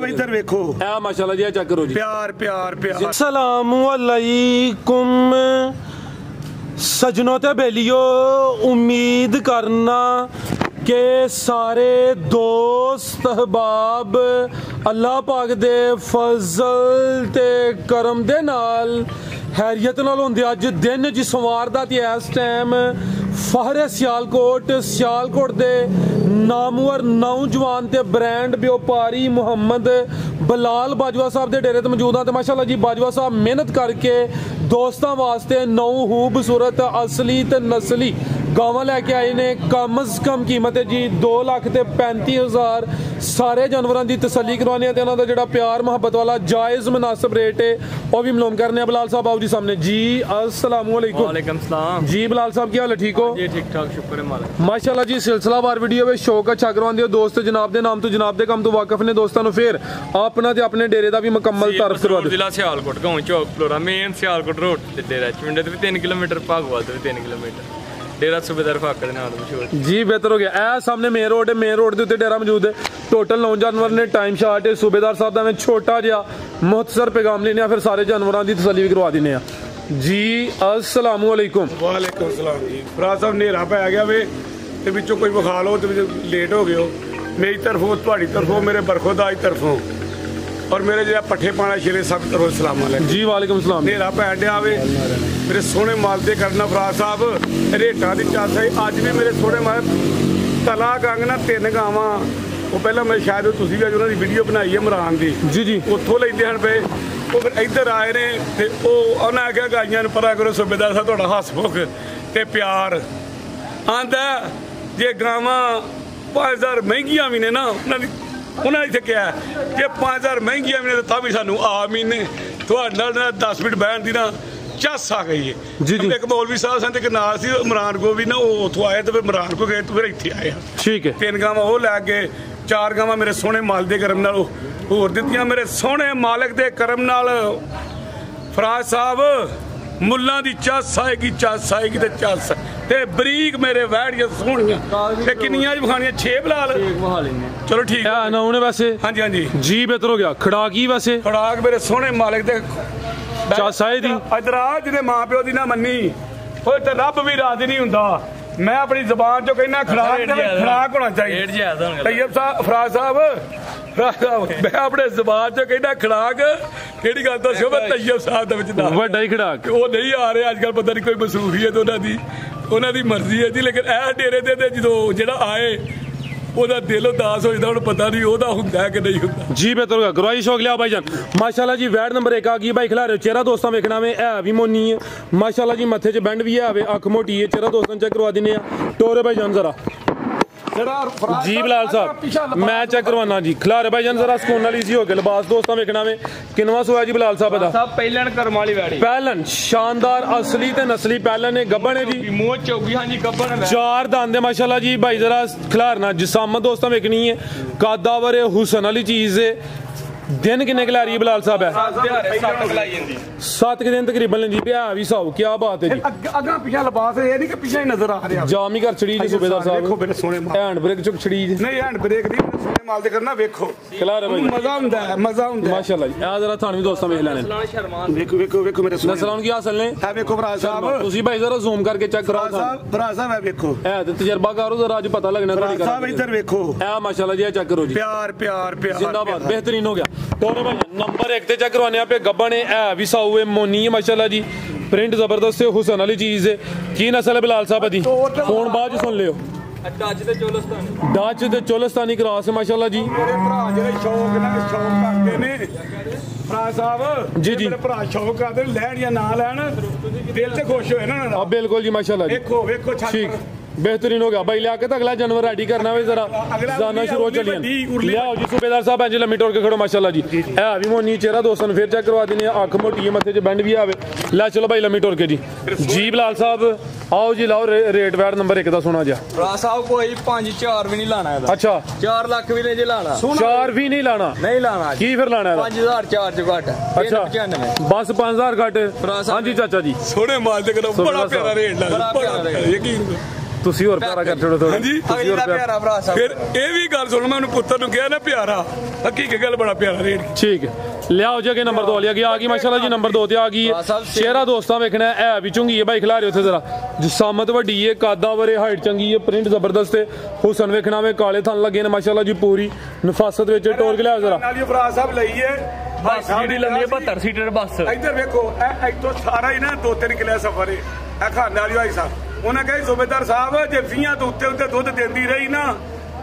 साहब इधर देखो माशाल्लाह जी चेक करो जी प्यार प्यार प्यार। अस्सलामु अलैकुम सजनों ते बेलियो, उम्मीद करना के सारे दोस्त अहबाब अल्लाह पाक दे फजल ते करम दे नाल हैरियत नाल होंदे। अज दिन जी सोमवार दा ते इस टाइम फाहरे सियालकोट दे नामवर नौजवान ते ब्रांड व्यापारी मुहम्मद बिलाल बाजवा साहब दे डेरे ते मौजूद हाँ। माशाल्लाह जी बाजवा साहब मेहनत करके दोस्तों वास्ते नौ खूबसूरत असली ते नस्ली गावां लैके आए ने। कम अज कम कीमत है जी 2,35,000 सारे जानवरों की तसल्ली करवाने ते उन्हां दा जिहड़ा प्यार मुहब्बत वाला जायज़ मुनासिब रेट है वह भी मालूम करने। बिलाल साहब आओ जी सामने जी। अस्सलामु अलैकुम। वालेकुम सलाम जी। बिलाल साहब क्या हाल है, ठीक हो जी? ठीक ठाक शुक्र है मालिक। माशाल्लाह जी सिलसिलावार वीडियो में शौक अच्छा करवाते हो दोस्त जनाब के नाम तो जनाब के काम तो वाकफ ने दोस्तों फिर अपना ते अपने डेरे का भी मुकम्मल तारफ करवा दो। जिला सियालकोट गांव चौक फ्लोरा मेन सियालकोट रोड ते डेरा चुंडे ते 3 किलोमीटर भागवाल ते 3 किलोमीटर डेरा सूबेदार फाकर दे नाम मशहूर जी। बेहतर हो गया। ए सामने मेन रोड है, मेन रोड के उत्ते डेरा मौजूद है। टोटल 9 जानवर ने, टाइम शार्ट है। सूबेदार साहब का मैं छोटा जिहा मुख्तसर पैगाम लेने फिर सारे जानवरों की तसल्ली भी करवा देने जी। अस्सलामु अलैकुम। वालेकुम सलाम जी। फराज साहब नेरा पै गया वे ते विचों कोई विखा लो ते लेट हो गए हो। मेरी तरफों तुहाडी तरफों मेरे बरखुदाई तरफों और मेरे जो पट्ठे पाना शेरे सब तरफों सलाम अलैकुम जी। वालेकुम सलाम। नेरा पैन दिया वे मेरे सोहने माल दे करना फराज साहब रेटा की चाल है। अज भी मेरे सोहने माल तला गंग ना 3 गावां वो पहला मैं शायद तुसीं भी अज उन्हां दी वीडियो बनाई है इमरान दी जी जी उत्थों लैंदे हन पे वो फिर इधर आए ने ते उन्हें आख्या गाइयां नूं परा करो सूबेदार साहब तुहाडा हसमुख ते प्यार आंदा जे गावां 5,000 महंगियां भी ने ना उन्होंने इतने कहा कि 5,000 महंगियां भी ने तो भी सानू आ महीने थोड़े नाल 10 मिनट बहन की ना चस आ गई है जी जी। एक मौलवी साहब सन ते नाल सी इमरान को भी ना उतों आए तो फिर इमरान को गए तो फिर इत्थे आए। ठीक है। 3 गावां वो लै गए, 4 गावां मेरे सोहने माल दे करम नाल होर दित्तियां मेरे सोहने मालिक दे करम नाल। फराज साहब मुल्लां दी चस आएगी ते चस ते बरीक मेरे वैड़ियां सोहणियां ते किन्नियां विखाणियां 6 बिलाल चलो ठीक है ना उन्हें वैसे। हाँ जी हाँ जी जी। बेहतर हो गया। खड़ाक ही वैसे खड़ाक मेरे सोहने मालिक दे चस आए दी इधर आ जिहदे मां प्यो दी ना मन्नी ओए ते रब भी राजी नहीं हुंदा। मैं अपनी ज़बान चो कहना खड़ाक होना चाहिए। तैयब साहब फराज साहब मैं अपने ज़बान चो कहना खड़ाक केड़ी गल दस्सो मैं तैयब साहब दे विच ना वड्डा ही खड़ाक वो नहीं आ रहे अजकल पता नहीं कोई मसरूफियत उन्हां दी मर्जी है जी। लेकिन ए डेरे दे जो जिहड़ा आए ओदा दिल उदास हो जाता हुण पता नहीं ओदा हुंदा कि नहीं हुंदा जी। बेहतर होगा करवाई शौक लिया भाईजान। माशाल्लाह जी वैड नंबर 1 आ गई भाई खिला रहे चेहरा दोस्तों वेखना में है भी मोनी है माशाल्लाह जी। मथे च बैंड भी है, अख मोटी है, चेहरा दोस्तों चेक करवा देने टोरे भाईजान जरा जी। बिलाल साहब मैं चेक करवाना जी। खिला रहे भाईजान जरा सुकून वाली सी हो गए लिबास दोस्तों वेखना में किनवा सोया जी बिलाल साहब दा पहलन करम वाली वैड़ी पहलन शानदार असली ते नस्ली पहलन है गब्बन है जी। मुंह चौगी हां जी गब्बन 4 दांत माशाल्लाह जी। भाई जरा खिलारना जिसामत दोस्तों वेखनी है कादावर हुसन वाली चीज है। दिन किन्ने खिला रही है बिलाल साहब है 7 दिन तकरीबन जी। भैया भी साहब क्या बात है जी। अगा पिछा लिबास है नहीं कि पीछे ही नजर आ रहा जामी कर छड़ी जी सूबेदार साहब देखो मेरे सोने माल हैंड ब्रेक चुक छड़ी जी नहीं हैंड ब्रेक नहीं सोने माल दे करना देखो खिला रहे भाई मजा हुंदा है माशाल्लाह जी। आ जरा थान भी दोस्तों वेख लेने देखो मेरे सोने नसलान की हासिल ने है देखो फराज साहब तुसी भाई जरा जूम करके चेक करो फराज साहब है देखो है ते तजर्बा करो जरा आज पता लगना फराज साहब इधर देखो है माशाल्लाह जी। चेक करो जी प्यार प्यार प्यार जिंदाबाद बेहतरीन हो गया। टोरे भाई नंबर 1 ते चेक करवाने पे गब्बन है भी साऊ है मोनी है माशाल्लाह जी। प्रिंट जबरदस्त है हुसन वाली चीज है। की नस्ल है बिलाल साहब दी फोन बाद सुन लियो डच ते चोलस्तानी क्रॉस है माशाल्लाह जी। मेरे भरा जेड़े शौक ना शौक करदे ने फराज साहब जी जी मेरे भरा शौक करदे लैण या ना लैण दिल ते खुश होए ना अब बिल्कुल जी माशाल्लाह जी। देखो ठीक बेहतरीन हो गया भाई लिया के तो अगला जानवर रेडी करना है जरा जाना शुरू हो चलिए लियाओ जी। सूबेदार साहब जी लम्मी टोर के खड़ो माशाल्लाह जी। है भी मोनी चेहरा दोस्तों फिर चेक करवा देने अख मोटी है मथे च बैंड भी आवे ला चलो भाई लम्मी टोर के जी। जी बिलाल साहब आओ जी लाओ रेट वैट नंबर 1 दा सुना जा साहब कोई 5-4 भी नहीं लाना है। अच्छा 4 लाख भी नहीं लाना 4 भी नहीं लाना की फिर लाना 5,000 4 च घट। अच्छा बस 5,000 घट। हाँ जी चाचा जी सोने माल दे करो बड़ा प्यारा रेट लगा यकीन ਤੁਸੀਂ ਹੋਰ ਪਿਆਰਾ ਕਰ ਛੋੜੋ ਥੋੜਾ ਹਾਂਜੀ ਅਗਲਾ ਪਿਆਰਾ ਭਰਾ ਸਾਹਿਬ ਫਿਰ ਇਹ ਵੀ ਗੱਲ ਸੁਣ ਮੈਂ ਉਹਨੂੰ ਪੁੱਤਰ ਨੂੰ ਕਿਹਾ ਨਾ ਪਿਆਰਾ ਹਕੀਕਤ ਗੱਲ ਬੜਾ ਪਿਆਰਾ ਰੇਟ ਠੀਕ ਹੈ ਲਿਆਓ ਜੀ ਅੱਗੇ ਨੰਬਰ 2 ਵਾਲੀ ਆ ਗਈ ਮਾਸ਼ਾਅੱਲਾ ਜੀ ਨੰਬਰ 2 ਤੇ ਆ ਗਈ ਚਿਹਰਾ ਦੋਸਤਾਂ ਵੇਖਣਾ ਹੈ ਵੀ ਚੁੰਗੀ ਹੈ ਭਾਈ ਖਿਲਾ ਰਹੇ ਉੱਥੇ ਜ਼ਰਾ ਜਿਸਾਮਤ ਵੱਡੀ ਹੈ ਕਾਦਾ ਵਰੇ ਹਾਈਟ ਚੰਗੀ ਹੈ ਪ੍ਰਿੰਟ ਜ਼ਬਰਦਸਤ ਹੈ ਹੁਸਨ ਵੇਖਣਾ ਵੇ ਕਾਲੇ ਥਣ ਲੱਗੇ ਨੇ ਮਾਸ਼ਾਅੱਲਾ ਜੀ ਪੂਰੀ ਨਫਾਸਤ ਵਿੱਚ ਟੋਰ ਕੇ ਲਿਆਓ ਜ਼ਰਾ ਨਾਲ ਹੀ ਭਰਾ ਸਾਹਿਬ ਲਈਏ ਬੱਸ ਜਿਹੜੀ ਲੰਮੀ ਹੈ 72 ਸੀਟਰ ਬੱਸ ਇੱਧਰ ਵੇਖੋ ਇਹ ਇੱਥੋਂ ਸਾਰਾ ਹੀ ਨਾ 2-3 ਕਿਲੇ ਸਫ਼ਰ ਹੈ ਇਹ ਖਾਣ ਵਾਲੀ ਭਾਈ ਸਾਹਿਬ ਉਹਨਾਂ ਕਹੇ ਸੂਬੇਦਾਰ ਸਾਹਿਬ ਜੇ 20 ਤੋਂ ਉੱਤੇ ਦੁੱਧ ਦਿੰਦੀ ਰਹੀ ਨਾ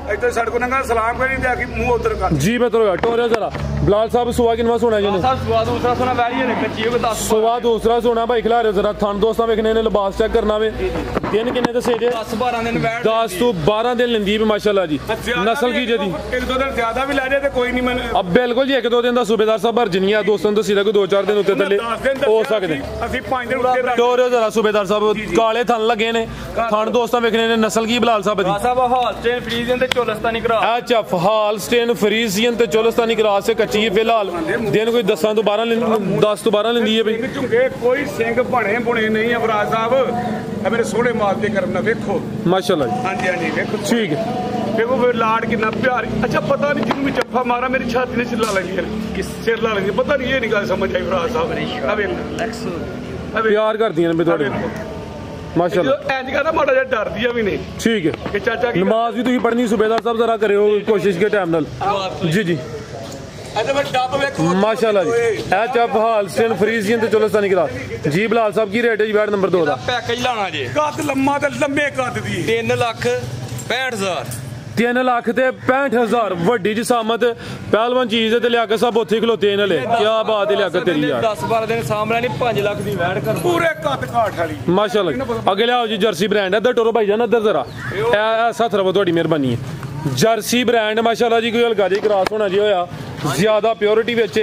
ਇੱਥੇ ਸੜਕੋਂ ਨੰਗਾ ਸਲਾਮ ਕਰੀ ਤੇ ਆਖੀ ਮੂੰਹ ਉਧਰ ਕਰ ਜੀ ਬਤਰੋ ਟੋਰਿਓ ਜ਼ਰਾ ਬਲਾਲ ਸਾਹਿਬ ਸੁਆ ਕਿਨਵਾ ਸੋਣਾ ਜੀ ਨੇ ਸਾਹਿਬ ਸਵਾਦ ਦੂਸਰਾ ਸੋਨਾ ਵੈਰੀ ਨੇ ਕੱਚੀ ਉਹ 10 ਸੁਆ ਦੂਸਰਾ ਸੋਣਾ ਭਾਈ ਖਿਲਾ ਰਹੇ ਜ਼ਰਾ ਥਣ ਦੋਸਤਾਂ ਵੇਖਣੇ ਨੇ ਲਿਬਾਸ ਚੈੱਕ ਕਰਨਾ ਵੇ ਦਿਨ ਕਿੰਨੇ ਦੱਸੇ ਜੇ 10-12 ਦਿਨ ਵੈਟ 10 ਤੋਂ 12 ਦਿਨ ਲੈਂਦੀ ਵੀ ਮਾਸ਼ਾਅੱਲਾ ਜੀ ਨਸਲ ਕੀ ਜਦੀ ਇੱਕ ਦੋ ਦਿਨ ਜ਼ਿਆਦਾ ਵੀ ਲੈ ਜਾਏ ਤੇ ਕੋਈ ਨਹੀਂ ਮੈਨੂੰ ਅਬ ਬਿਲਕੁਲ ਜੀ 1-2 ਦਿਨ ਦਾ ਸੂਬੇਦਾਰ ਸਾਹਿਬ ਭਰਜਨੀਆ ਦੋਸਤਾਂ ਤੋਂ ਸਿੱਧਾ ਕੋਈ 2-4 ਦਿਨ ਉੱਤੇ ਥੱਲੇ ਹੋ ਸਕਦੇ ਅਸੀਂ 5 ਦਿਨ ਉੱਤੇ ਰੱਖ ਟੋਰਿਓ ਜ਼ਰਾ ਸੂਬੇਦਾਰ ਸਾਹਿਬ ਕਾਲੇ ਥਣ ਲੱਗੇ ਨੇ ਥਣ ਦੋਸਤਾਂ ਵੇਖਣੇ ਨੇ ਨਸਲ ਕੀ ਬਲਾਲ ਸਾਹਿਬ ਦੀ ਸਾਹਿਬ ਹਾਲਸਟੇਨ ਫਰੀਜ਼ਨ ਤੇ ਚੋਲਸਤਾਨੀ ਕਰਾ ਚਫ ਹਾਲਸਟੇਨ ਫਰੀਜ਼ੀਅਨ ਤੇ ਚੋਲਸਤਾਨੀ ਕਰਾਸ ਸੇ ਕੱਚੀ ਹੈ ਫਿਲਹਾਲ ਦਿਨ ਕੋਈ 10 ਤੋਂ 12 10 ਤੋਂ 12 ਲੈਂਦੀ ਹੈ ਬਈ ਝੁੰਗੇ ਕੋਈ ਸਿੰਘ ਬਣੇ ਬੁਣੇ ਨਹੀਂ ਅਵਰਾਜ ਸਾਹਿਬ ਇਹ ਮੇਰੇ ਸੋਹਣੇ ਮਾਲ ਦੇ ਕਰਮ ਨਾਲ ਵੇਖੋ ਮਾਸ਼ਾਅੱਲਾ ਜੀ ਹਾਂਜੀ ਹਾਂਜੀ ਵੇਖੋ ਠੀਕ ਹੈ ਵੇਖੋ ਫਿਰ ਲਾੜ ਕਿੰਨਾ ਪਿਆਰ ਅੱਛਾ ਪਤਾ ਨਹੀਂ ਜਿਹਨੂੰ ਵੀ ਜੱਫਾ ਮਾਰਾ ਮੇਰੀ ਛਾਤੀ ਨੇ ਸਿਰ ਲਾ ਲੈਂਦੀ ਹੈ ਕਿਸ ਸਿਰ ਲਾ ਲੈਂਦੀ ਪਤਾ ਨਹੀਂ ਇਹ ਨਹੀਂ ਗੱਲ ਸਮਝ ਆਈ ਅਵਰਾਜ ਸਾਹਿਬ ਆ ਵੇਖ ਪਿਆਰ ਕਰਦੀਆਂ ਨੇ ਤੁਹਾਡੇ ਮਾਸ਼ਾਅੱਲਾ ਇੰਜ ਕਹਿੰਦਾ ਮਾੜਾ ਜਿਹਾ ਡਰਦੀ ਆ ਵੀ ਨਹੀਂ ਠੀਕ ਹੈ ਕਿ ਚਾਚਾ ਕੀ ਨਮਾਜ਼ ਵੀ ਤੁਸੀਂ ਪੜ੍ਹਨੀ ਸੂਬੇਦਾਰ ਸਾਹਿਬ ਜ਼ਰਾ ਕਰਿਓ ਕੋਸ਼ਿਸ਼ ਕੇ ਟਾਈਮ ਨਾਲ ਜੀ ਜੀ ਇਹਦੇ ਵਿੱਚ ਡੱਬ ਵੇਖੋ ਮਾਸ਼ਾਅੱਲਾ ਜੀ ਇਹ ਚਫ ਹਾਲਸਟੇਨ ਫਰੀਜ਼ੀਅਨ ਤੇ ਚੋਲਸਤਾਨੀ ਕਰਾਸ ਜੀ ਬਲਾਲ ਸਾਹਿਬ ਕੀ ਰੇਟ ਹੈ ਜੀ ਬੈਡ ਨੰਬਰ 2 ਦਾ ਪੈਕੇਜ ਲਾਣਾ ਜੇ ਕੱਦ ਲੰਮਾ ਤੇ ਲੰਮੇ ਕੱਦ ਦੀ 3,65,000 3 ਲੱਖ ਤੇ 65,000 ਵੱਡੀ ਜਿਸਾਮਤ ਪਹਿਲਵਾਨ ਚੀਜ਼ ਤੇ ਲਿਆ ਕੇ ਸਭ ਉੱਥੇ ਖਲੋਤੇ ਇਹਨਾਂ ਲੈ ਕੀ ਬਾਤ ਹੈ ਲਿਆ ਕੇ ਤੇਰੀ ਯਾਰ 10-12 ਦਿਨ ਸਾਹਮਣੇ ਨਹੀਂ 5 ਲੱਖ ਦੀ ਵੈਟ ਕਰ ਪੂਰੇ ਕੱਦ ਕਾਠ ਵਾਲੀ ਮਾਸ਼ਾਅੱਲਾ ਜੀ। ਅੱਗੇ ਲਿਆਓ ਜੀ ਜਰਸੀ ਬ੍ਰਾਂਡ ਇੱਧਰ ਟੋਰੋ ਭਾਈ ਜਾਨ ਇੱਧਰ ਜ਼ਰਾ ਇਹ ਸਾਥ ਰਵੋ ਤੁਹਾਡੀ ਮਿਹਰਬਾਨੀ ਹੈ ਜਰਸੀ ਬ੍ਰਾਂਡ ਮਾਸ਼ਾਅੱਲਾ ਜੀ ਕੋਈ ਹਲਕਾ ਜਿਹਾ ਕਰਾਸ ਹੋਣਾ ਜੀ ਹੋਇਆ ਜ਼ਿਆਦਾ ਪਿਓਰਿਟੀ ਵਿੱਚ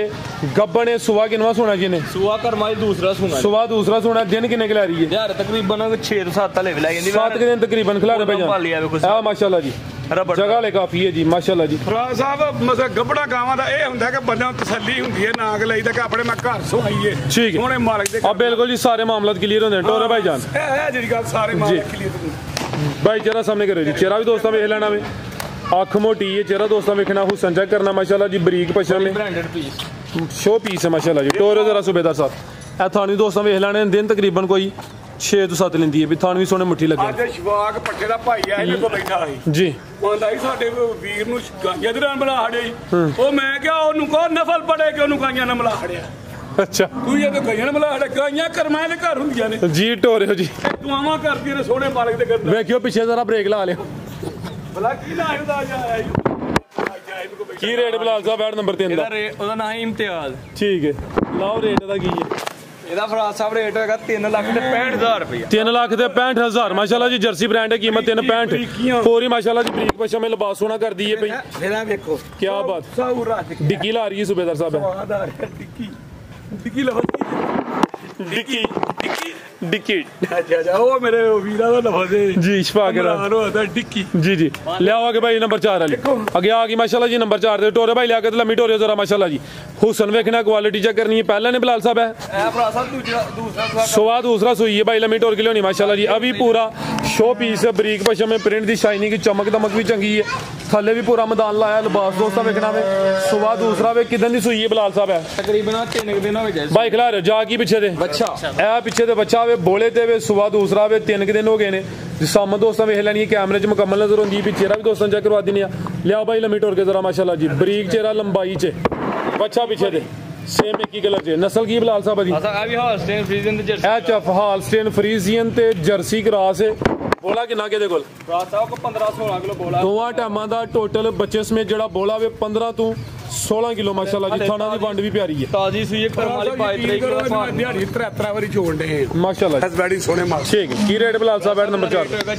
ਗੱਬਣੇ ਸੁਆ ਕਿਨਵਾ ਸੋਣਾ ਜੀ ਨੇ ਸੁਆ ਕਰਮਾ ਦੂਸਰਾ ਸੁਣਾ ਸੁਆ ਦੂਸਰਾ ਸੋਣਾ ਦਿਨ ਕਿੰਨੇ ਖਿਲਾ ਰਹੀ ਹੈ ਯਾਰ ਤਕਰੀਬਨ 6 ਤੋਂ 7 ਹਲੇ ਲੈ ਜਾਂਦੀ 7 ਦਿਨ ਤਕਰੀਬਨ ਖਿਲਾ ਰਹੇ ਭਾਈ ਜਾਨ ਆ ਮਾਸ਼ਾਅੱਲਾ ਜੀ ਜਗ੍ਹਾ ਲੈ ਕਾਫੀ ਹੈ ਜੀ ਮਾਸ਼ਾਅੱਲਾ ਜੀ ਫਰਾਜ਼ ਸਾਹਿਬ ਮਸਾ ਗੱਬੜਾ ਗਾਵਾਂ ਦਾ ਇਹ ਹੁੰਦਾ ਕਿ ਬੰਦਿਆਂ ਨੂੰ ਤਸੱਲੀ ਹੁੰਦੀ ਹੈ ਨਾਗ ਲਈਦਾ ਕਿ ਆਪਣੇ ਮੈਂ ਘਰ ਸੋਈਏ ਠੀਕ ਹੈ ਸੋਹਣੇ ਮਾਲਕ ਦੇ ਆ ਬਿਲਕੁਲ ਜੀ ਸਾਰੇ ਮਾਮਲਾਤ ਕਲੀਅਰ ਹੁੰਦੇ ਨੇ ਟੋਰੇ ਭਾਈ ਜਾਨ ਇਹ ਜਿਹੜੀ ਗੱਲ ਸਾਰੇ ਮਾਲਕ ਕਲੀਅਰ ਭਾਈ ਚਿਹਰਾ ਸਾਹਮਣੇ ਕਰਿਓ ਜੀ ਚਿਹਰਾ ਵੀ ਦੋਸਤਾਂ ਵੇਖ ਲੈਣਾ ਵੇ ਅੱਖ ਮੋਟੀ ਹੈ ਚਿਹਰਾ ਦੋਸਤਾਂ ਵੇਖਣਾ ਹੁਸਨ ਚੈੱਕ ਕਰਨਾ ਮਾਸ਼ਾਅੱਲਾ ਜੀ ਬਰੀਕ ਪਸ਼ਮ ਹੈ ਬ੍ਰਾਂਡਡ ਪੀਸ ਸ਼ੋ ਪੀਸ ਹੈ ਮਾਸ਼ਾਅੱਲਾ ਜੀ ਟੋਰੇ ਜ਼ਰਾ ਸੂਬੇਦਾਰ ਸਾਹਿਬ ਇਹ ਥਾਣੀ ਦੋਸਤਾਂ ਵੇਖ ਲੈਣੇ ਦਿਨ ਤਕਰੀਬਨ ਕੋਈ 6 ਤੋਂ 7 ਲੈਂਦੀ ਹੈ ਵੀ ਥਾਣ ਵੀ ਸੋਹਣੇ ਮੁੱਠੀ ਲੱਗੇ ਅੱਜ ਸ਼ਵਾਕ ਪੱਠੇ ਦਾ ਭਾਈ ਆ ਇਹਦੇ ਕੋਲ ਬੈਠਾ ਸੀ ਜੀ ਆਂਦਾ ਸੀ ਸਾਡੇ ਵੀਰ ਨੂੰ ਗਾਈਆਂ ਦੇ ਨਾਲ ਬਣਾ ਹੜਿਆ ਸੀ ਉਹ ਮੈਂ ਕਿਹਾ ਉਹਨੂੰ ਕਹੋ ਨਫਲ ਪੜੇ ਕਿ ਉਹਨੂੰ ਗਾਈਆਂ ਨਾਲ ਮਿਲਾ ਹੜਿਆ ਅੱਛਾ ਤੂੰ ਇਹ ਤਾਂ ਗਾਈਆਂ ਨਾਲ ਮਿਲਾ ਹੜਿਆ ਗਾਈਆਂ ਕਰਮਾਂ ਦੇ ਘਰ ਹੁੰਦੀਆਂ ਨੇ ਜੀ ਟੋਰਿਓ ਜੀ ਦੁਆਵਾਂ ਕਰਦੀਆਂ ਨੇ ਸੋਹਣੇ ਮਾਲਕ ਦੇ ਘਰ ਵੇਖਿਓ ਪਿੱਛੇ ਜ਼ਰਾ ਬ੍ਰੇਕ ਲਾ ਲਿਓ ਭਲਾ ਕੀ ਨਾ ਇਹਦਾ ਆਇਆ ਕੀ ਰੇਟ ਬਲਾਲ ਸਾਹਿਬ ਬੈਡ ਨੰਬਰ 3 ਦਾ ਉਹਦਾ ਨਾਮ ਹੈ ਇਮਤਿਆਜ਼ ਠੀਕ ਹੈ ਲਾਓ ਰੇਟ ਦਾ ਕੀ ਹੈ ਇਹਦਾ ਫਰਾਜ਼ ਸਾਹਿਬ ਰੇਟ ਹੋਏਗਾ 3,65,000 ਰੁਪਏ 3 ਲੱਖ ਤੇ 65,000 ਮਾਸ਼ਾਅੱਲਾ ਜੀ ਜਰਸੀ ਬ੍ਰਾਂਡ ਹੈ ਕੀਮਤ 365 ਪੂਰੀ ਮਾਸ਼ਾਅੱਲਾ ਜੀ ਬਰੀਕ ਪਸ਼ਮ में ਲਿਬਾਸ ਸੋਹਣਾ ਕਰਦੀ ਹੈ ਭਈ ਮੇਰਾ ਵੇਖੋ ਕੀ ਬਾਤ ਸਾਊਰਾ ਡਿੱਕੀ ਲਾ ਰਹੀ ਹੈ ਸੂਬੇਦਾਰ ਸਾਹਿਬ ਟਿੱਕੀ ਲਫਜ਼ ਡਿੱਕੀ ਡਿੱਕੀ ਅੱਛਾ ਉਹ ਮੇਰੇ ਵੀਰਾਂ ਦਾ ਲਫਜ਼ ਹੈ ਜੀ ਸ਼ਫਾ ਕਰਾ ਹੋਦਾ ਟਿੱਕੀ ਜੀ ਜੀ ਲਿਆਓ ਅੱਗੇ ਭਾਈ ਨੰਬਰ 4 ਵਾਲੀ ਅੱਗੇ ਆ ਗਈ ਮਾਸ਼ਾਅੱਲਾ ਜੀ ਨੰਬਰ 4 ਤੇ ਟੋਰੇ ਭਾਈ ਲਿਆ ਕੇ ਤੇ ਲੰਮੀ ਟੋਰੇ ਜ਼ਰਾ ਮਾਸ਼ਾਅੱਲਾ ਜੀ ਹੁਸਨ ਵੇਖਣਾ ਕੁਆਲਿਟੀ ਚੈੱਕ ਕਰਨੀ ਹੈ ਪਹਿਲਾਂ ਨੇ ਬਲਾਲ ਸਾਹਿਬ ਹੈ ਇਹ ਫਰਾਜ਼ ਸਾਹਿਬ ਦੂਸਰਾ ਸਵਾ ਦੂਸਰਾ ਸੂਈ है भाई लम्बी टोर की लियोनी माशाल्लाह जी अभी पूरा शो पीस है बरीक पशम में प्रिंट दी शाइनिंग की चमक दमक भी चंगी है थल्ले भी पूरा मैदान लाया लिबास दोस्ता वेखना वे सवा दूसरा वे किदन दी सूई है बिलाल साहब है तकरीबन 3 दिन हो गए भाई खिला रहे जा की पीछे दे बच्चा ए पीछे दे बच्चा वे बोले ते वे सवा दूसरा वे 3 दिन हो गए ने जिसामत दोस्ता वेख लैनी है कैमरे च मुकम्मल नजर होंदी है चेहरा भी दोस्तां चेक करवा दिने लियाओ भाई लम्बी टोर के जरा माशाल्लाह जी बरीक चेहरा लंबाई च बच्चा पीछे दे सेम एक ही कलर च नस्ल की बिलाल साहब जी असा भी हॉलस्टेन फ्रीजियन ते जर्सी चफ हालस्टेन फ्रीजियन ते जर्सी क्रास है बोला किन्ना के कोल फराज साहब को 15-16 किलो बोला ਦੋਵਾਂ ਟਾਈਮਾਂ ਦਾ ਟੋਟਲ ਬੱਚੇ ਸਮੇਤ ਜਿਹੜਾ ਬੋਲਾ ਵੇ 15 ਤੋਂ 16 ਕਿਲੋ ਮਾਸ਼ਾਅੱਲਾ ਜੀ ਥਾਣਾ ਦੀ ਵੰਡ ਵੀ ਪਿਆਰੀ ਹੈ ਤਾਜੀ ਸੂਈ ਹੈ ਕਰਮ ਵਾਲੀ 22 ਕਿਲੋ ਫਾਰ ਦਿਹਾੜੀ 73 ਵਾਰੀ ਛੋੜਦੇ ਹੈ ਮਾਸ਼ਾਅੱਲਾ ਐਸ ਬੈਡੀ ਸੋਹਣੇ ਮਾਲ ਠੀਕ ਹੈ ਕੀ ਰੇਟ ਬਲਾਲ ਸਾਹਿਬ ਬੈਡ ਨੰਬਰ 4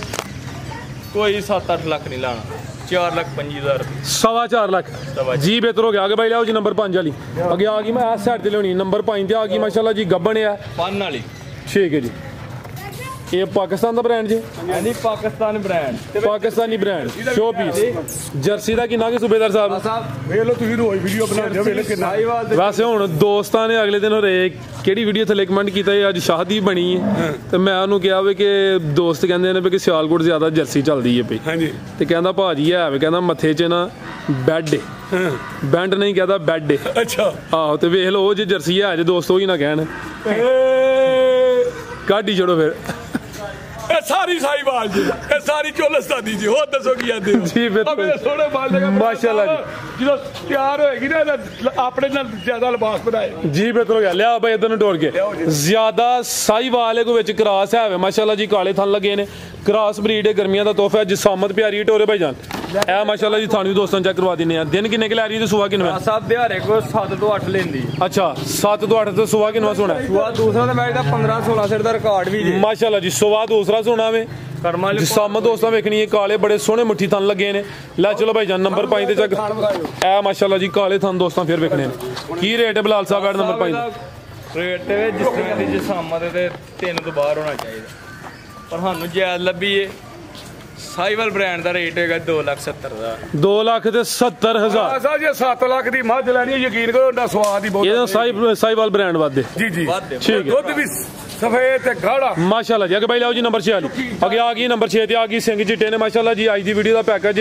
ਕੋਈ 7-8 ਲੱਖ ਨਹੀਂ ਲਾਣਾ 4,25,000 4.25 ਲੱਖ ਜੀ ਬਿਹਤਰ ਹੋ ਗਿਆ ਆਗੇ ਬਾਈ ਲਿਆਓ ਜੀ ਨੰਬਰ 5 ਵਾਲੀ ਅੱਗੇ ਆ ਗਈ ਮੈਂ ਇਸ ਸਾਈਡ ਤੇ ਲਿਆਉਣੀ ਨੰਬਰ 5 ਤੇ ਆ ਗਈ ਮਾਸ਼ਾਅੱਲਾ ਜੀ ਗੱਬਣ ਆ ਪੰਨ ਵਾਲੀ ਠੀਕ ਹੈ ਜੀ ਇਹ ਪਾਕਿਸਤਾਨ ਦਾ ਬ੍ਰਾਂਡ ਜੀ ਹਾਂਜੀ Pakistan brand Pakistani brand show piece jersey ਦਾ ਕਿੰਨਾ ਕਿ ਸੂਬੇਦਾਰ ਸਾਹਿਬ ਵੇਖ ਲਓ ਤੁਸੀਂ ਰੋਜ਼ ਵੀਡੀਓ ਬਣਾਉਂਦੇ ਹੋ ਵੇਖ ਲਓ ਕਿੰਨਾ ਵੈਸੇ ਹੁਣ ਦੋਸਤਾਂ ਨੇ ਅਗਲੇ ਦਿਨ ਹੋਰੇ ਕਿਹੜੀ ਵੀਡੀਓ ਥੱਲੇ ਕਮੈਂਟ ਕੀਤਾ ਇਹ ਅੱਜ ਸ਼ਾਹਦੀ ਬਣੀ ਹੈ ਤੇ ਮੈਂ ਉਹਨੂੰ ਕਿਹਾ ਵੀ ਕਿ ਦੋਸਤ ਕਹਿੰਦੇ ਨੇ ਵੀ ਕਿ ਸਿਆਲਕੋਟ ਜ਼ਿਆਦਾ ਜਰਸੀ ਚੱਲਦੀ ਹੈ ਪਈ ਹਾਂਜੀ ਤੇ ਕਹਿੰਦਾ ਭਾਜੀ ਹੈ ਵੀ ਕਹਿੰਦਾ ਮੱਥੇ 'ਚ ਨਾ ਬੈੱਡ ਬੈਂਡ ਨਹੀਂ ਕਹਿੰਦਾ ਬੈੱਡ ਅੱਛਾ ਆਹੋ ਤੇ ਵੇਖ ਲਓ ਉਹ ਜੇ ਜਰਸੀ ਹੈ ਜੇ ਦੋਸਤ ਉਹ ਹੀ ਨਾ ਕਹਿਣ ਕਾਢੀ ਛੜੋ ਫਿਰ ਇਹ ਸਾਰੀ ਸਾਈਵਾਲ ਜੀ ਇਹ ਸਾਰੀ ਚੋਲਸਤਾਨੀ ਜੀ ਹੋਰ ਦੱਸੋ ਕੀ ਆਂਦੇ ਹੋ ਜੀ ਬਿਲਕੁਲ ਮੇਰੇ ਸੋਹਣੇ ਬਾਲ ਜਗਾ ਮਾਸ਼ਾਅੱਲਾ ਜੀ ਜਦੋਂ ਤਿਆਰ ਹੋਏਗੀ ਨਾ ਆਪਣੇ ਨਾਲ ਜ਼ਿਆਦਾ ਲਿਬਾਸ ਬਣਾਏ ਜੀ ਬਿਹਤਰ ਹੋ ਗਿਆ ਲਿਆ ਬਾਈ ਇਧਰ ਨੂੰ ਟੋੜ ਕੇ ਜ਼ਿਆਦਾ ਸਾਈਵਾਲ ਕੋ ਵਿੱਚ ਕਰਾਸ ਹੈ ਮਾਸ਼ਾਅੱਲਾ ਜੀ ਕਾਲੇ ਥਣ ਲੱਗੇ ਨੇ ਕਰਾਸ ਬਰੀਡ ਹੈ ਗਰਮੀਆਂ ਦਾ ਤੋਹਫਾ ਜਿਸਾਮਤ ਪਿਆਰੀ ਟੋਰੇ ਭਾਈ ਜਾਨ ਇਹ ਮਾਸ਼ਾਅੱਲਾ ਜੀ ਥਾਣੀ ਦੋਸਤਾਂ ਚੈੱਕ ਕਰਵਾ ਦਿੰਨੇ ਆ ਦਿਨ ਕਿੰਨੇ ਕਿ ਲੈ ਰਹੀ ਤੇ ਸੁਆ ਕਿੰਨਾ ਸਾਹਿਬ ਦਿਹਾੜੇ ਕੋ 7 ਤੋਂ 8 ਲੈਂਦੀ ਅੱਛਾ 7 ਤੋਂ 8 ਤੇ ਸੁਆ ਕਿੰਨਾ ਸੋਣਾ ਸੁਆ ਦੂਸਰਾ ਤਾਂ ਮੈਚ ਦਾ 15 16 ਸਿਰ ਦਾ ਰਿਕਾਰਡ ਵੀ ਜੇ ਮਾਸ਼ਾਅੱਲਾ ਜੀ ਸੁਆ ਦੂਸਰਾ ਸੋਣਾ ਵੇ ਕਰਮਾਂ ਲਈ ਜਿਸਾਮਤ ਦੋਸਤਾਂ ਵੇਖਣੀ ਹੈ ਕਾਲੇ ਬੜੇ ਸੋਹਣੇ ਮੁੱਠੀ ਥਣ ਲੱਗੇ ਨੇ ਲੈ ਚਲੋ ਭਾਈ ਜਾਨ ਨੰਬਰ 5 ਤੇ ਚੱਕ ਇਹ ਮਾਸ਼ਾਅੱਲਾ ਜੀ ਕਾਲੇ ਥਣ ਦੋਸਤਾਂ ਫਿਰ ਵੇਖਣੇ ਨੇ ਕੀ ਰੇਟ ਹੈ ਬਲਾਲ ਸਾਹਿਬ ਨੰਬਰ 5 ਦਾ ਰੇਟ ਤੇ ਜਿਸ ਤਰ੍ਹਾਂ ਦੀ ਜਿਸਾਮਤ ਤੇ 3 ਤੋਂ ਬਾਹਰ ਹੋਣਾ ਚਾਹੀਦਾ ਪਰ ਸਾਨੂੰ ਜਾਇਜ਼ ਲੱਭੀ ਏ ਸਾਈਵਲ ਬ੍ਰਾਂਡ ਦਾ ਰੇਟ ਹੈਗਾ 2,70,000 ਦਾ 2,70,000 ਸਾਹਿਬ ਜੇ 7 ਲੱਖ ਦੀ ਮੱਝ ਲੈਣੀ ਹੈ ਯਕੀਨ ਕਰੋ ਉਹਦਾ ਸਵਾਦ ਹੀ ਬਹੁਤ ਇਹਦਾ ਸਾਈਵਾਲ ਬ੍ਰਾਂਡ ਵੱਧੇ ਜੀ ਜੀ ਠੀਕ ਹੈ ਦੁੱਧ ਵੀ ਸਫੇਦ ਤੇ ਗਾੜਾ ਮਾਸ਼ਾਅੱਲਾ ਜੀ ਅੱਗੇ ਬਾਈ ਲਾਓ ਜੀ ਨੰਬਰ 6 ਵਾਲੀ ਅੱਗੇ ਆ ਗਈ ਨੰਬਰ 6 ਤੇ ਆ ਗਈ ਸਿੰਘ ਚਿੱਟੇ ਨੇ ਮਾਸ਼ਾਅੱਲਾ ਜੀ ਅੱਜ ਦੀ ਵੀਡੀਓ ਦਾ ਪੈਕੇਜ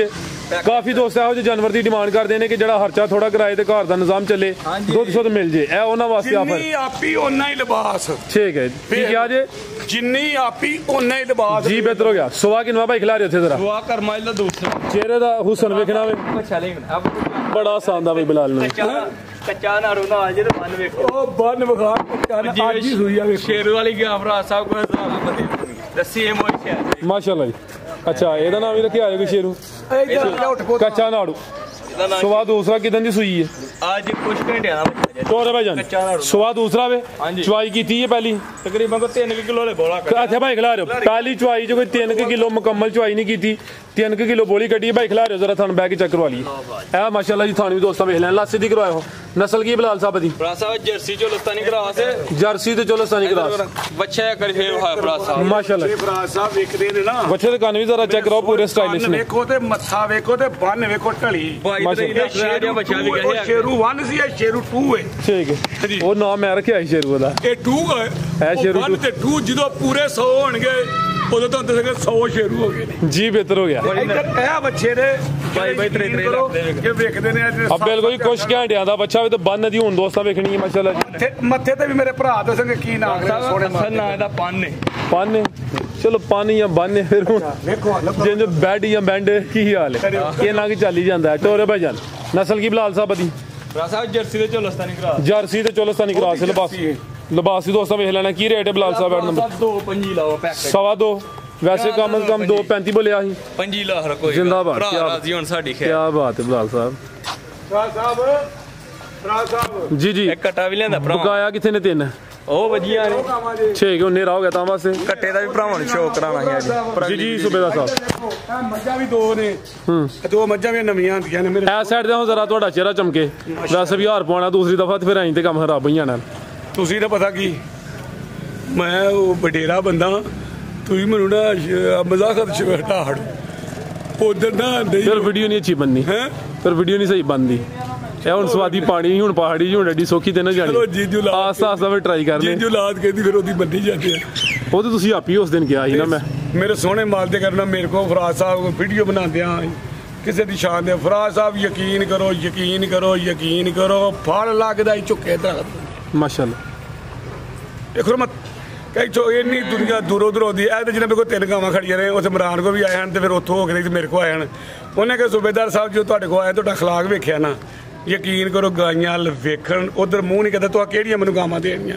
ਕਾਫੀ ਦੋਸਤ ਇਹੋ ਜਿਹੇ ਜਾਨਵਰ ਦੀ ਡਿਮਾਂਡ ਕਰਦੇ ਨੇ ਕਿ ਜਿਹੜਾ ਖਰਚਾ ਥੋੜਾ ਕਿਰਾਏ ਤੇ ਘਰ ਦਾ ਨਿਜ਼ਾਮ ਚੱਲੇ ਦੁੱਧ ਸ਼ੁੱਧ ਮਿਲ ਜੇ ਇਹ ਉਹਨਾਂ ਵਾਸਤੇ ਆਫਰ ਜਿੰਨੀ ਆਪੀ ਓਨਾ ਹੀ ਲਿਬਾਸ ਠੀਕ ਹੈ ਕੀ ਕਿਹਾ ਜੇ ਜਿੰਨੀ ਆਪੀ ਓਨਾ ਹੀ ਲਿਬਾਸ ਜੀ ਬਿਹਤਰ ਹੋ ਗਿਆ ਸੁਆ ਕਿਨਵਾ ਭਾਈ ਖਿਲਾ ਰਹੇ ਉੱਥੇ ਜ਼ਰਾ ਸੁਆ ਕਰਮਾਂ ਦਾ ਦੂਸਰਾ ਚਿਹਰੇ ਦਾ ਹੁਸਨ ਵੇਖਣਾ ਵੇ ਅੱਛਾ ਲੈ ਬੜਾ ਆਸਾਨ ਦਾ ਬਈ ਬਲਾਲ ਨੂੰ ਕੱਚਾ ਨਾਰੂ ਨਾਲ ਜੇ ਬੰਨ ਵੇਖੋ ਉਹ ਬੰਨ ਵਿਖਾ ਅੱਜ ਹੀ ਸੂਈ ਆ ਵੇਖੋ ਸ਼ੇਰੂ ਵਾਲੀ ਗਿਆ ਭਰਾ ਸਾਹਿਬ ਕੋਲ ਬੰਦੇ ਦੱਸੀ ਇਹ ਮੋਈ ਸ਼ਹਿਰ ਮਾਸ਼ਾਅੱਲਾ ਜੀ ਅੱਛਾ ਇਹਦਾ ਨਾਮ ਵੀ ਰੱਖਿਆ ਹੋਇਆ ਕੋਈ ਸ਼ੇਰੂ ਕੱਚਾ ਨਾੜੂ ਸੁਆ ਦੂਸਰਾ ਕਿਦਾਂ ਦੀ ਸੂਈ ਹੈ ਅੱਜ ਕੁਝ ਘੰਟਿਆਂ ਦਾ ਬੱਚਾ ਤੋਰੇ ਭਾਈ ਜਾਨ ਸੁਆ ਦੂਸਰਾ ਵੇ ਚਵਾਈ ਕੀਤੀ ਹੈ ਪਹਿਲੀ ਤਕਰੀਬਨ ਕੋ 3 ਕਿਲੋ ਲੈ ਬੋਲਾ ਅੱਛਾ ਭਾਈ ਖਿਲਾ ਰਹੇ ਹੋ ਪਹਿਲੀ ਚਵਾਈ ਚ ਕੋਈ 3 ਕਿਲੋ ਮੁਕੰਮਲ ਚਵਾਈ ਨਹੀਂ ਕੀਤੀ 3 ਕਿਲੋ ਬੋਲੀ ਕੱਢੀ ਭਾਈ ਖਿਲਾ ਰਹੇ ਹੋ ਜ਼ਰਾ ਥਣ ਬਹਿ ਕੇ ਚੈੱਕ ਕਰਵਾ ਲਈਏ ਇਹ ਮਾਸ਼ਾਅੱਲਾ ਜੀ ਥਾਣੀ ਵੀ ਦੋਸਤਾਂ ਵੇਖ ਲੈਣ ਲਾਸੀ ਦੀ ਕਰਵਾਏ ਹੋ ਨਸਲ ਕੀ ਬਲਾਲ ਸਾਹਿਬ ਦੀ ਭਰਾ ਸਾਹਿਬ ਜਰਸੀ ਚੋਲਸਤਾਨੀ ਕਰਾਸ ਜਰਸੀ ਤੇ ਚੋਲਸਤਾਨੀ ਕਰਾਸ ਬੱਚਾ ਕਰ ਫੇਰ ਹੋਇਆ ਭਰਾ ਸਾਹਿਬ ਮਾਸ਼ਾਅੱਲਾ ਫਰਾਜ਼ ਸਾਹਿਬ ਵੇਖਦੇ ਨੇ ਨਾ ਬੱਚੇ ਦੇ ਕੰਨ ਵੀ ਜ਼ਰਾ ਚੈੱਕ ਕਰਾਓ ਪੂਰੇ ਸਟਾਈਲਿਸ਼ ਨੇ ਵੇਖੋ ਤੇ ਮੱਥਾ ਵੇਖੋ ਤੇ ਬੰਨ ਵੇਖੋ ਢਲੀ ਉਹ ਸ਼ੇਰੂ 1 ਸੀ ਇਹ ਸ਼ੇਰੂ 2 ਹੈ ਠੀਕ ਹੈ ਉਹ ਨਾਮ ਮੈਂ ਰੱਖਿਆ ਸ਼ੇਰੂ ਦਾ ਇਹ 2 ਹੈ ਸ਼ੇਰੂ 1 ਤੇ 2 ਜਦੋਂ ਪੂਰੇ 100 ਹੋਣਗੇ ਉਦੋਂ ਤੁਹਾਨੂੰ ਦੱਸਾਂਗੇ 100 ਸ਼ੇਰੂ ਹੋ ਗਏ ਨੇ ਜੀ ਬਿਹਤਰ ਹੋ ਗਿਆ ਇੱਧਰ ਇਹ ਬੱਚੇ ਨੇ ਬਾਈ ਤਰੇ ਕਿ ਵੇਖਦੇ ਨੇ ਅਬ ਬਿਲਕੁਲ ਕੁਛ ਘੰਟਿਆਂ ਦਾ ਬੱਚਾ ਵੀ ਤੇ ਬੰਨ ਦੀ ਹੁਣ ਦੋਸਤਾਂ ਵੇਖਣੀ ਹੈ ਮਾਸ਼ਾਅੱਲਾ ਜੀ ਮੱਥੇ ਤੇ ਵੀ ਮੇਰੇ ਭਰਾ ਦੱਸਣਗੇ ਕੀ ਨਾਮ ਹੈ ਸੋਹਣੇ ਨਾ ਇਹਦਾ ਪੰਨ ਹੈ ਪੰਨ ਚਲੋ ਪੰਨ ਜਾਂ ਬੰਨ ਫਿਰ ਹੁਣ ਵੇਖੋ ਜਿੰਜ ਬੈਡ ਜਾਂ ਬੈਂਡ ਕੀ ਹਾਲ ਹੈ ਇਹ ਨਾ ਕਿ ਚੱਲ ਹੀ ਜਾਂਦਾ ਟੋਰੇ ਭਾਈਜਾਨ ਨਸਲ ਕੀ ਬਲਾਲ ਸਾਹਿਬ ਦੀ ਭਰਾ ਸਾਹਿਬ ਜਰਸੀ ਤੇ ਚੋਲਸਤਾਨੀ ਕਰਾਸ ਜਰਸੀ ਤੇ ਚੋਲਸਤਾਨੀ ਕਰਾਸ ਲਿਬਾਸੀ ਦੋਸਤਾਂ ਵੇਖ ਲੈਣਾ ਕੀ ਰੇਟ ਹੈ ਬਲਾਲ ਸਾਹਿਬ ਐਡ ਨੰਬਰ 2.5 ਲਾਓ ਪੈਕੇਜ 2.5 ਵੈਸੇ ਕਮ ਸੇ ਕਮ 2.35 ਬੋਲਿਆ ਸੀ 5 ਲੱਖ ਕੋਈ ਜ਼ਿੰਦਾਬਾਦ ਭਰਾ ਰਾਜ਼ੀ ਹੁਣ ਸਾਡੀ ਖੈਰ ਕੀ ਬਾਤ ਹੈ ਬਲਾਲ ਸਾਹਿਬ ਭਰਾ ਸਾਹਿਬ ਜੀ ਜੀ ਇੱਕ ਕਟਾ ਵੀ ਲਿਆਂਦਾ ਭਰਾ ਬਕਾਇਆ ਕਿੱਥੇ ਨੇ 3 ਉਹ ਵਧੀਆ ਨੇ ਠੀਕ ਹੈ ਨੇਰਾ ਹੋ ਗਿਆ ਤਾਂ ਵਾਸਤੇ ਕੱਟੇ ਦਾ ਵੀ ਭਰਾਵਾਂ ਨੂੰ ਸ਼ੌਕ ਕਰਾਣਾ ਸੀ ਅੱਜ ਜੀ ਜੀ ਸੂਬੇਦਾਰ ਸਾਹਿਬ ਇਹ ਮੱਝਾਂ ਵੀ 2 ਨੇ ਦੋ ਮੱਝਾਂ ਵੀ ਨਵੀਆਂ ਹੁੰਦੀਆਂ ਨੇ ਮੇਰੇ ਐ ਸਾਈਡ ਤੇ ਹੁਣ ਜ਼ਰਾ ਤੁਹਾਡਾ ਚਿਹਰਾ ਚਮਕੇ ਵੈਸੇ ਵੀ ਹਾਰ ਪਾਉਣਾ ਦੂਸਰੀ ਦਫਾ ਤੇ ਫਿਰ ਐਂ ਤੇ ਕੰਮ ਖਰਾਬ ਹੀ ਜਾਣਾ ਤੁਸੀਂ ਤਾਂ ਪਤਾ ਕੀ ਮੈਂ ਉਹ ਵਡੇਰਾ ਬੰਦਾ ਤੁਸੀਂ ਮੈਨੂੰ ਨਾ ਮਜ਼ਾਕਤ ਚ ਹਟਾ ਹੜ ਉਧਰ ਨਾ ਨਹੀਂ ਫਿਰ ਵੀਡੀਓ ਨਹੀਂ ਅੱਛੀ ਬਣਨੀ ਹੈ ਫਿਰ ਵੀਡੀਓ ਨਹੀਂ ਸਹੀ ਬਣਦੀ ਇਹ ਹੁਣ ਸਵਾਦੀ ਪਾਣੀ ਹੁਣ ਪਹਾੜੀ ਹੁਣ ਐਡੀ ਸੌਖੀ ਤੇ ਨਾ ਜਾਣੀ ਜੀਜੂ ਲਾ ਆਸਤਾ ਆਸਤਾ ਫਿਰ ਟਰਾਈ ਕਰ ਲੈ ਜੀਜੂ ਲਾਦ ਕਹਿੰਦੀ ਫਿਰ ਉਹਦੀ ਬੰਦੀ ਜਾਂਦੀ ਆ ਉਹ ਤੇ ਤੁਸੀਂ ਆਪ ਹੀ ਉਸ ਦਿਨ ਕਿਹਾ ਸੀ ਨਾ ਮੈਂ ਮੇਰੇ ਸੋਹਣੇ ਮਾਲ ਦੇ ਕਰਨਾ ਮੇਰੇ ਕੋਲ ਫਰਾਜ਼ ਸਾਹਿਬ ਵੀਡੀਓ ਬਣਾਉਂਦੇ ਆ ਕਿਸੇ ਦੀ ਸ਼ਾਨ ਦੇ ਫਰਾਜ਼ ਸਾਹਿਬ ਯਕੀਨ ਕਰੋ ਯਕੀਨ ਕਰੋ ਯਕੀਨ ਕਰੋ ਫਲ ਲੱਗਦਾ ਹੀ ਝੁੱਕੇ ਦਰਖਤ ਮਾਸ਼ਾਅੱਲਾ ਦੇਖੋ ਮੈਂ ਕਈ ਚੋ ਇੰਨੀ ਦੁਨੀਆ ਦੂਰੋਂ ਦੂਰੋਂ ਦੀ ਇਹ ਤੇ ਜਿਹਨਾਂ ਮੇਰੇ ਕੋਲ 3 ਗਾਵਾਂ ਖੜੀਆਂ ਨੇ ਉੱਥੇ ਇਮਰਾਨ ਕੋ ਵੀ ਆਏ ਹਨ ਤੇ ਫਿਰ ਉੱਥੋਂ ਹੋ ਕੇ ਤੇ ਮੇਰੇ ਕੋਲ ਆਏ ਹਨ ਉਹਨੇ ਕਿਹਾ ਸੂਬੇਦਾਰ ਸਾਹਿਬ ਜੋ ਤੁਹਾਡੇ ਕੋਲ ਆਇਆ ਤੁਹਾਡਾ ਅਖਲਾਕ ਵੇਖਿਆ ਨਾ ਯਕੀਨ ਕਰੋ ਗਾਈਆਂ ਵੇਖਣ ਉਧਰ ਮੂੰਹ ਨਹੀਂ ਕਹਿੰਦਾ ਤੂੰ ਕਿਹੜੀਆਂ ਮੈਨੂੰ ਗਾਵਾਂ ਦੇਣੀਆਂ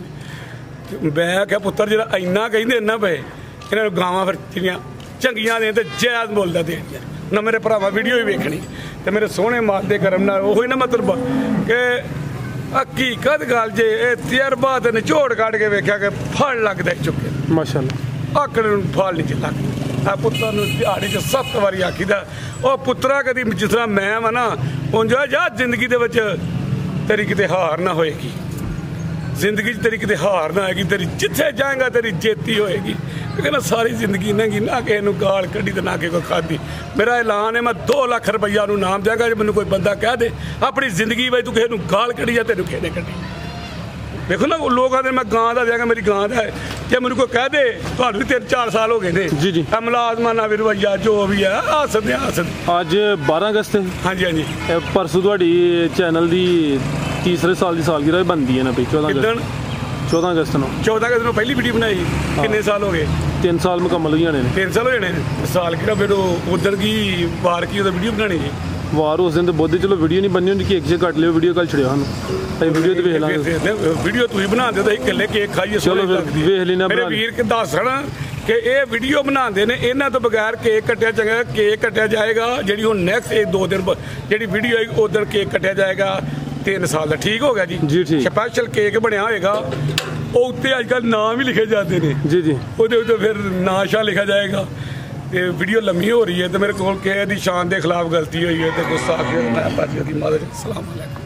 ਨੇ ਮੈਂ ਕਿਹਾ ਪੁੱਤਰ ਜਿਹੜਾ ਇੰਨਾ ਕਹਿੰਦੇ ਇੰਨਾ ਪਏ ਇਹਨਾਂ ਨੂੰ ਗਾਵਾਂ ਫਿਰ ਜਿਹੜੀਆਂ ਚੰਗੀਆਂ ਦੇ ਤੇ ਜਾਇਜ਼ ਮੁੱਲ ਦਾ ਦੇਣੀਆਂ ਨਾ ਮੇਰੇ ਭਰਾਵਾਂ ਵੀਡੀਓ ਹੀ ਵੇਖਣੀ ਤੇ ਮੇਰੇ ਸੋਹਣੇ ਮਾਲ ਦੇ ਕਰਮ ਨਾਲ ਉਹੀ ਨਾ ਮਤਲਬ ਕਿ ਹਕੀਕਤ ਗੱਲ ਜੇ ਇਹ ਤਜਰਬਾ ਤੇ ਨਿਚੋੜ ਕੱਢ ਕੇ ਵੇਖਿਆ ਕਿ ਫਲ ਲੱਗਦਾ ਚੁੱਕੇ ਮਾਸ਼ਾਅੱਲਾ ਆਕੜ ਨੂੰ ਫਲ ਨਹੀਂ ਲੱਗਦਾ ਆ ਪੁੱਤਰ ਨੂੰ ਦਿਹਾੜੀ 'ਚ 7 ਵਾਰੀ ਆਖੀਦਾ ਉਹ ਪੁੱਤਰਾ ਕਦੀ ਜਿਸ ਤਰ੍ਹਾਂ ਮੈਂ ਵਾ ਨਾ ਉਂਝ ਜਾ ਜ਼ਿੰਦਗੀ ਦੇ ਵਿੱਚ ਤੇਰੀ ਕਿਤੇ ਹਾਰ ਨਾ ਹੋਏਗੀ ਜ਼ਿੰਦਗੀ 'ਚ ਤੇਰੀ ਕਿਤੇ ਹਾਰ ਨਾ ਹੋਏਗੀ ਤੇਰੀ ਜਿੱਥੇ ਜਾਏਗਾ ਤੇਰੀ ਜੇਤੀ ਹੋਏਗੀ ਕਹਿੰਦਾ ਸਾਰੀ ਜ਼ਿੰਦਗੀ ਲੰਘੀ ਨਾ ਕਿਸੇ ਨੂੰ ਗਾਲ ਕੱਢੀ ਤੇ ਨਾ ਕਿਸੇ ਕੋ ਖਾਧੀ। ਮੇਰਾ ਐਲਾਨ ਹੈ ਮੈਂ 2 ਲੱਖ ਰੁਪਈਆ ਨੂੰ ਨਾਮ ਦਿਆਂਗਾ ਜੇ ਮੈਨੂੰ ਕੋਈ ਬੰਦਾ ਕਹਿ ਦੇ ਆਪਣੀ ਜ਼ਿੰਦਗੀ ਵਿੱਚ ਤੂੰ ਕਿਸੇ ਨੂੰ ਗਾਲ ਕੱਢੀ ਜਾਂ ਤੈਨੂੰ ਕਿਸੇ ਨੇ ਕੱਢੀ। ਦੇਖੋ ਨਾ ਲੋਕਾਂ ਦੇ ਮੈਂ ਗਾਂ ਦਾ ਦਿਆਂਗਾ, ਮੇਰੀ ਗਾਂ ਦਾ ਹੈ। ਜੇ ਮੈਨੂੰ ਕੋਈ ਕਹਿ ਦੇ ਤੁਹਾਨੂੰ ਵੀ 3-4 ਸਾਲ ਹੋ ਗਏ ਨੇ ਜੀ ਜੀ ਮੁਲਾਜ਼ਮਾਨਾ ਵੀ ਰਵਈਆ ਜੋ ਵੀ ਹੈ ਹੱਸਦੇ ਹੱਸਦੇ। ਅੱਜ 12 ਅਗਸਤ ਹੈ। ਹਾਂਜੀ ਹਾਂਜੀ ਪਰਸੋਂ ਤੁਹਾਡੀ ਚੈਨਲ ਦੀ ਤੀਸਰੇ ਸਾਲ ਦੀ ਸਾਲਗਿਰਾ ਬਣਦੀ ਹੈ ਨਾ ਬਈ 14 ਅਗਸਤ ਨੂੰ 14 ਅਗਸਤ ਨੂੰ ਪਹਿਲੀ ਵੀਡੀਓ ਬਣਾਈ। ਕਿੰਨੇ ਸਾਲ ਹੋ ਗਏ? 3 ਸਾਲ ਮੁਕੰਮਲ ਹੋ ਜਾਣੇ ਨੇ। 3 ਸਾਲ ਹੋ ਜਾਣੇ ਸਾਲ ਕਿਹੜਾ ਫਿਰ ਉਹ ਉਧਰ ਕੀ ਵਾਰ ਕੀ ਉਹਦਾ ਵੀਡੀਓ ਬਣਾਣੀ ਜੀ ਵਾਰ ਉਸ ਦਿਨ ਤੇ ਬੋਧੇ ਚਲੋ ਵੀਡੀਓ ਨਹੀਂ ਬਣਨੀ ਹੁੰਦੀ ਕਿ ਇੱਕ ਜੇ ਕੱਟ ਲਿਓ ਵੀਡੀਓ ਕੱਲ ਛੜਿਆ ਸਾਨੂੰ ਅਸੀਂ ਵੀਡੀਓ ਤੇ ਵੇਖ ਲਾਂਗੇ। ਵੀਡੀਓ ਤੁਸੀਂ ਬਣਾਉਂਦੇ ਤਾਂ ਅਸੀਂ ਇਕੱਲੇ ਕੇਕ ਖਾਈਏ। ਚਲੋ ਫਿਰ ਵੇਖ ਲੈਣਾ। ਮੇਰੇ ਵੀਰ ਕਿ ਦੱਸਣ ਕਿ ਇਹ ਵੀਡੀਓ ਬਣਾਉਂਦੇ ਨੇ ਇਹਨਾਂ ਤੋਂ ਬਗੈਰ ਕੇਕ ਕੱਟਿਆ ਚੰਗਾ। ਕੇਕ ਕੱਟਿਆ ਜਾਏਗਾ ਜਿਹੜੀ ਹੁਣ ਨੈਕਸਟ 2 ਦਿਨ ਜਿਹੜੀ ਵੀਡੀਓ ਆਏਗੀ ਉਸ ਦਿਨ ਕੇਕ ਕੱਟਿਆ ਜਾਏਗਾ 3 ਸਾਲ ਦਾ। ਠੀਕ ਹੋ ਗਿਆ ਜੀ? ਜੀ ਠੀਕ। ਸਪੈਸ਼ਲ ਕੇਕ ਬਣਿਆ ਹੋਏਗਾ ਉਹ ਉੱਤੇ ਅੱਜ ਕੱਲ੍ਹ ਨਾਮ ਵੀ ਲਿਖੇ ਜਾਂਦੇ ਨੇ। ਜੀ ਜੀ ਉਹਦੇ ਉੱਤੇ ਫਿਰ ਨਾਂ ਸ਼ਾਹ ਲਿਖਿਆ ਜਾਏਗਾ। ਤੇ ਵੀਡੀਓ ਲੰਮੀ ਹੋ ਰਹੀ ਹੈ ਤੇ ਮੇਰੇ ਕੋਲ ਕਿਸੇ ਦੀ ਸ਼ਾਨ ਦੇ ਖਿਲਾਫ ਗਲਤੀ ਹੋਈ ਹੈ ਤੇ ਗੁੱਸਾ ਆ ਗਿਆ। ਮੈਂ ਭਾਜੀ ਦੀ ਮਦਦ ਸਲਾਮ ਅਲੈਕੁਮ।